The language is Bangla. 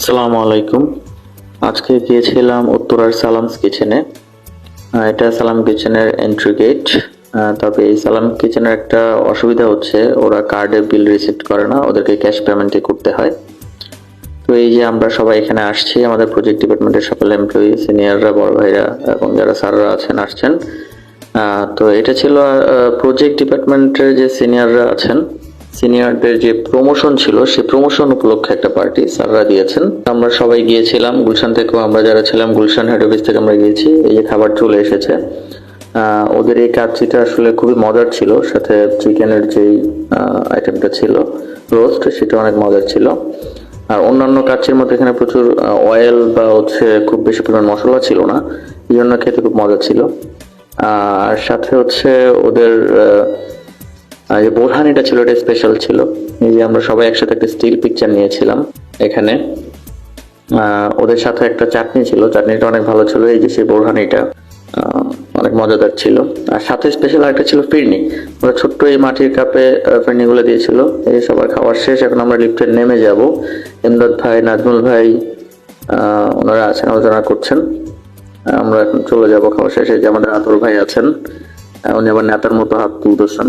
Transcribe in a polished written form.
আসসালামু আলাইকুম। আজকে গিয়েছিলাম উত্তরার সালামস কিচেনে। এটা সালাম কিচেনের এন্ট্রি গেট। তবে এই সালাম কিচেনের একটা অসুবিধা হচ্ছে, ওরা কার্ডে বিল রিসিপ্ট করে না, ওদেরকে ক্যাশ পেমেন্টে করতে হয়। তো এই যে আমরা সবাই এখানে আসছি, আমাদের প্রজেক্ট ডিপার্টমেন্টের সকল এমপ্লয়ি, সিনিয়ররা, বড় ভাইরা এবং যারা স্যাররা আছেন আসছেন। তো এটা ছিল প্রজেক্ট ডিপার্টমেন্টের যে সিনিয়ররা আছেন, সিনিয়রদের যে প্রমোশন ছিল, সেই প্রমোশন উপলক্ষে একটা পার্টি স্যাররা দিয়েছেন। আমরা সবাই গিয়েছিলাম, গুলশান থেকেও আমরা যারা ছিলাম, গুলশান হেড অফিস থেকে আমরা গিয়েছি। এই যে খাবার চলে এসেছে। ওদের এই কাচ্চিটা আসলে খুবই মজার ছিল, সাথে চিকেনের যেই আইটেমটা ছিল রোস্ট, সেটা অনেক মজার ছিল। আর অন্যান্য কাচ্চির মধ্যে এখানে প্রচুর অয়েল বা খুব বেশি পরিমাণ মশলা ছিল না, এই জন্য খেতে খুব মজা ছিল। আর সাথে ওদের যে বোরহানিটা ছিল, এটা স্পেশাল ছিল। এই যে আমরা সবাই একসাথে একটা স্টিল পিকচার নিয়েছিলাম এখানে। ওদের সাথে একটা চাটনি ছিল, চাটনিটা অনেক ভালো ছিল। এই যে সেই বোরহানিটা অনেক মজাদার ছিল। আর সাথে স্পেশাল একটা ছিল ফিরনি। ওরা ছোট্ট এই মাটির কাপে ফিরনি গুলো দিয়েছিল। এই সবার খাওয়ার শেষ, এখন আমরা লিফটে নেমে যাব। এমদাদ ভাই, নাজমুল ভাই ওনারা আছেন, আলোচনা করছেন। আমরা এখন চলে যাব খাওয়া শেষে। যে আমাদের আতর ভাই আছেন, উনি আবার নেতার মতো হাত তুলতেছেন।